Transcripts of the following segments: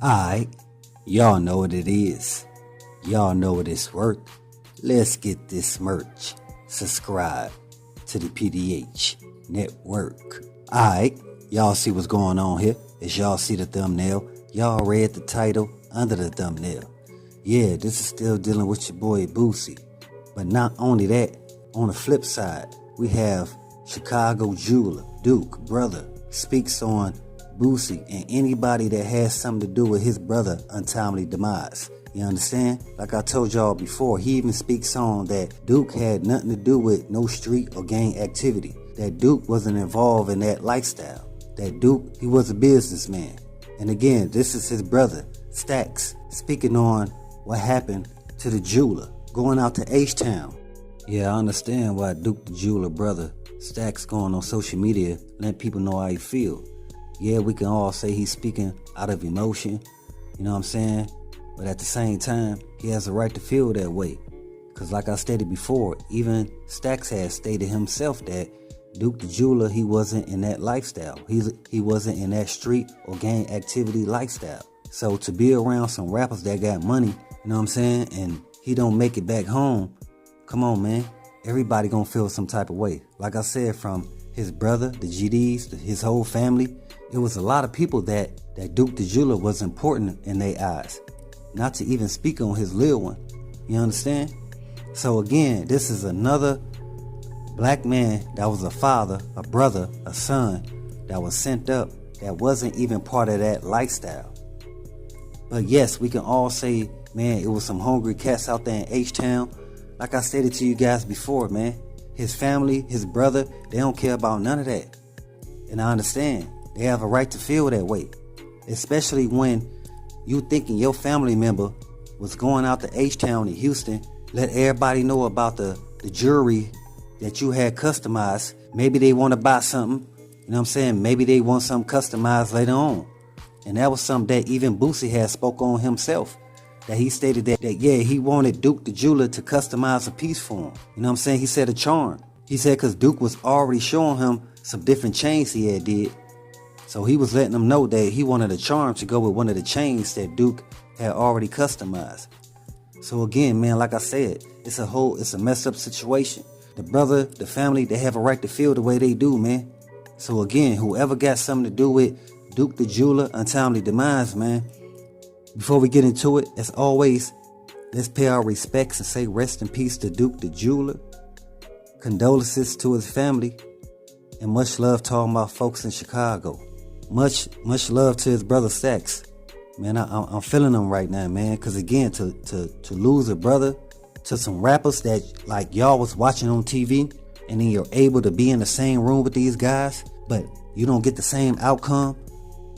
Alright, y'all know what it is. Y'all know what it's worth. Let's get this merch. Subscribe to the PDH Network. Alright, y'all see what's going on here. As y'all see the thumbnail, y'all read the title under the thumbnail. Yeah, this is still dealing with your boy Boosie. But not only that, on the flip side, we have Chicago Jeweler Duke Brother speaks on Boosie and anybody that has something to do with his brother untimely demise. You understand? Like I told y'all before, he even speaks on that Duke had nothing to do with no street or gang activity. That Duke wasn't involved in that lifestyle. That Duke, he was a businessman. And again, this is his brother, Stacks, speaking on what happened to the jeweler going out to H-Town. Yeah, I understand why Duke the Jeweler Brother Stacks going on social media, letting people know how he feel. Yeah, we can all say he's speaking out of emotion, you know what I'm saying? But at the same time, he has a right to feel that way. Because like I stated before, even Stacks has stated himself that Duke the Jeweler, he wasn't in that lifestyle. He wasn't in that street or gang activity lifestyle. So to be around some rappers that got money, you know what I'm saying, and he don't make it back home, come on, man. Everybody gonna feel some type of way. Like I said, from his brother, the GDs, his whole family, it was a lot of people that Duke the Jeweler was important in their eyes. Not to even speak on his little one. You understand? So again, this is another black man that was a father, a brother, a son that was sent up that wasn't even part of that lifestyle. But yes, we can all say, man, it was some hungry cats out there in H-Town. Like I stated to you guys before, man, his family, his brother, they don't care about none of that. And I understand. They have a right to feel that way. Especially when you thinking your family member was going out to H-Town in Houston, let everybody know about the jewelry that you had customized. Maybe they want to buy something, you know what I'm saying? Maybe they want something customized later on. And that was something that even Boosie had spoke on himself. That he stated that yeah, he wanted Duke the Jeweler to customize a piece for him. You know what I'm saying? He said a charm. He said because Duke was already showing him some different chains he had did. So he was letting them know that he wanted a charm to go with one of the chains that Duke had already customized. So again, man, like I said, it's a messed up situation. The brother, the family, they have a right to feel the way they do, man. So again, whoever got something to do with Duke the Jeweler untimely demise, man, before we get into it, as always, let's pay our respects and say rest in peace to Duke the Jeweler. Condolences to his family. And much love to all my folks in Chicago. Much love to his brother Stacks. Man, I'm feeling him right now, man. Because again, to lose a brother to some rappers that like y'all was watching on TV, and then you're able to be in the same room with these guys, but you don't get the same outcome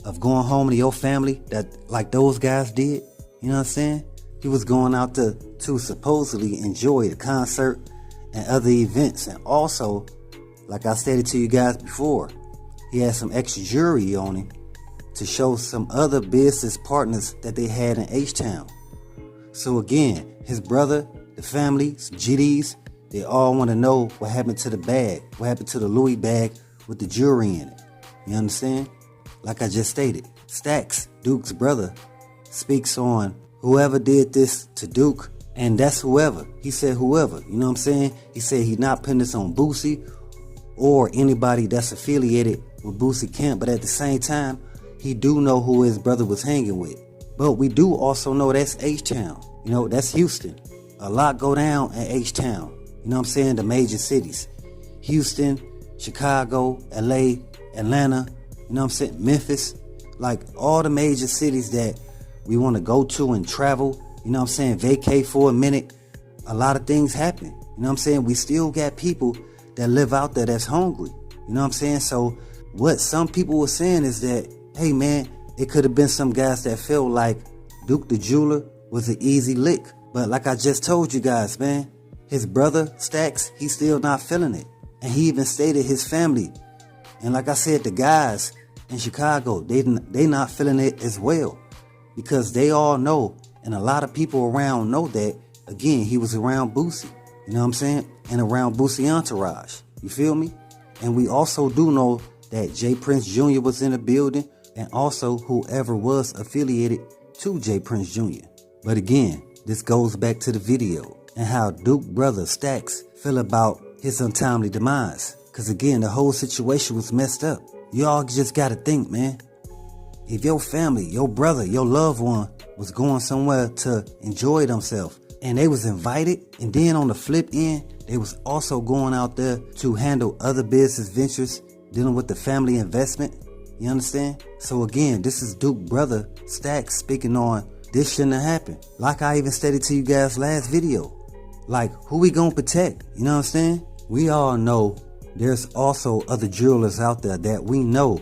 of going home to your family that like those guys did. You know what I'm saying? He was going out to supposedly enjoy the concert and other events. And also, like I stated to you guys before, he had some extra jewelry on him to show some other business partners that they had in H-Town. So again, his brother, the family, some GDs, they all want to know what happened to the bag, what happened to the Louis bag with the jewelry in it. You understand? Like I just stated, Stacks, Duke's brother, speaks on whoever did this to Duke, and that's whoever. He said whoever, you know what I'm saying? He said he's not putting this on Boosie or anybody that's affiliated with Boosie Camp, but at the same time, he do know who his brother was hanging with. But we do also know that's H-Town. You know, that's Houston. A lot go down in H-Town. You know what I'm saying? The major cities. Houston, Chicago, LA, Atlanta, you know what I'm saying? Memphis. Like all the major cities that we want to go to and travel, you know what I'm saying? Vacate for a minute. A lot of things happen. You know what I'm saying? We still got people that live out there that's hungry. You know what I'm saying? So what some people were saying is that, hey man, it could have been some guys that felt like Duke the Jeweler was an easy lick. But like I just told you guys, man, his brother Stacks, he's still not feeling it. And he even stated his family. And like I said, the guys in Chicago, they not feeling it as well. Because they all know, and a lot of people around know that, again, he was around Boosie. You know what I'm saying? And around Boosie entourage. You feel me? And we also do know that J. Prince Jr. was in the building. and also whoever was affiliated to J Prince Jr. But again, this goes back to the video and how Duke Brother Stacks feel about his untimely demise. Cause again, the whole situation was messed up. Y'all just gotta think, man. If your family, your brother, your loved one was going somewhere to enjoy themselves and they was invited, and then on the flip end, they was also going out there to handle other business ventures dealing with the family investment. You understand? So again, this is Duke Brother Stacks speaking on this shouldn't have happened. Like I even stated to you guys last video. Like, who we gonna protect? You know what I'm saying? We all know there's also other jewelers out there that we know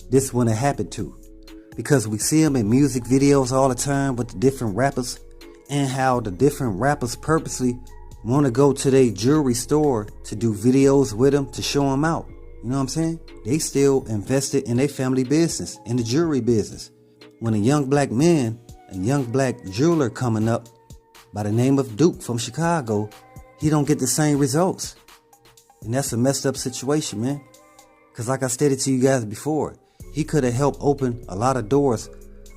this wouldn't have happened to. Because we see them in music videos all the time with the different rappers, and how the different rappers purposely want to go to their jewelry store to do videos with them to show them out. You know what I'm saying? They still invested in their family business, in the jewelry business. When a young black man, a young black jeweler coming up by the name of Duke from Chicago, he don't get the same results. And that's a messed up situation, man. Because like I stated to you guys before, he could have helped open a lot of doors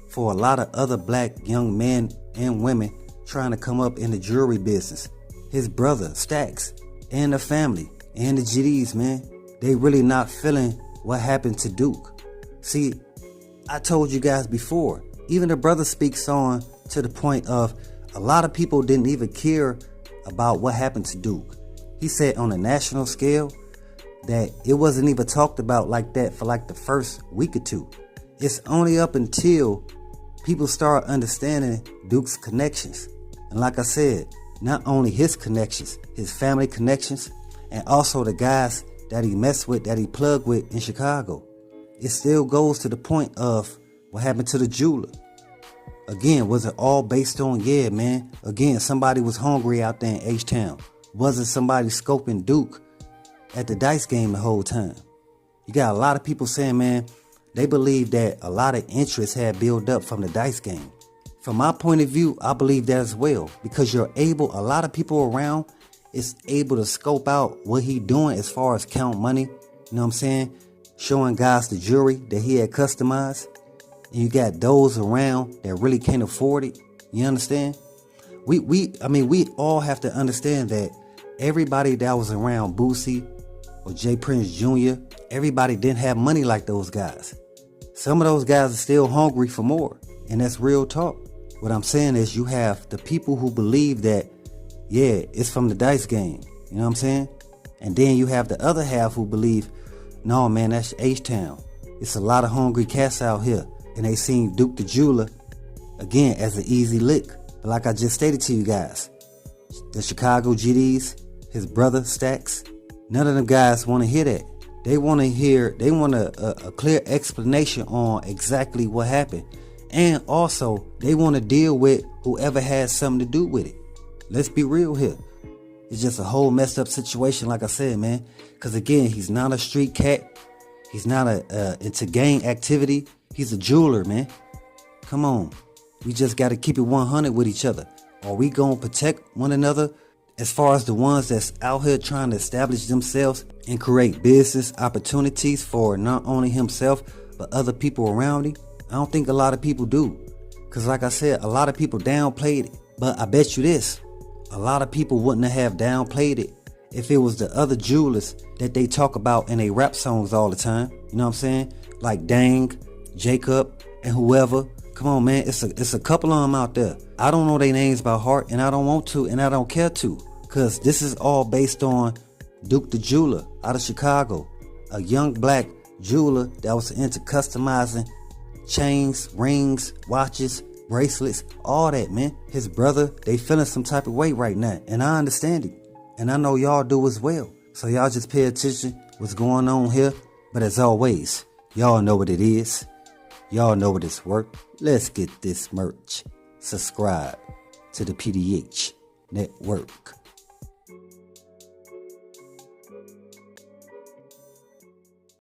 for a lot of other black young men and women trying to come up in the jewelry business. His brother, Stacks, and the family, and the GDs, man, they really not feeling what happened to Duke. See, I told you guys before, even the brother speaks on to the point of a lot of people didn't even care about what happened to Duke. He said on a national scale that it wasn't even talked about like that for like the first week or two. It's only up until people start understanding Duke's connections. And like I said, not only his connections, his family connections, and also the guys that he messed with, that he plugged with in Chicago. It still goes to the point of what happened to the jeweler. Again, was it all based on, yeah, man, again, somebody was hungry out there in H-Town. Wasn't somebody scoping Duke at the dice game the whole time? You got a lot of people saying, man, they believe that a lot of interest had built up from the dice game. From my point of view, I believe that as well, because a lot of people around is able to scope out what he doing as far as count money. You know what I'm saying? Showing guys the jewelry that he had customized. And you got those around that really can't afford it. You understand? We all have to understand that everybody that was around Boosie or J Prince Jr., everybody didn't have money like those guys. Some of those guys are still hungry for more. And that's real talk. What I'm saying is you have the people who believe that, yeah, it's from the dice game. You know what I'm saying? And then you have the other half who believe, no, man, that's H-Town. It's a lot of hungry cats out here. And they seen Duke the Jeweler, again, as an easy lick. But like I just stated to you guys, the Chicago GDs, his brother Stacks, none of them guys want to hear that. They want a clear explanation on exactly what happened. And also, they want to deal with whoever has something to do with it. Let's be real here. It's just a whole messed up situation, like I said, man. Because again, he's not a street cat. He's not into gang activity. He's a jeweler, man. Come on. We just got to keep it 100 with each other. Are we going to protect one another as far as the ones that's out here trying to establish themselves and create business opportunities for not only himself, but other people around him? I don't think a lot of people do. Because like I said, a lot of people downplayed it. But I bet you this, a lot of people wouldn't have downplayed it if it was the other jewelers that they talk about in their rap songs all the time. You know what I'm saying? Like Dang, Jacob, and whoever. Come on, man. It's a couple of them out there. I don't know their names by heart, and I don't want to, and I don't care to. Because this is all based on Duke the Jeweler out of Chicago. A young black jeweler that was into customizing chains, rings, watches, bracelets, all that, man. His brother, they feeling some type of way right now, and I understand it. And I know y'all do as well. So y'all just pay attention what's going on here. But as always, y'all know what it is. Y'all know what it's worth. Let's get this merch. Subscribe to the PDH Network.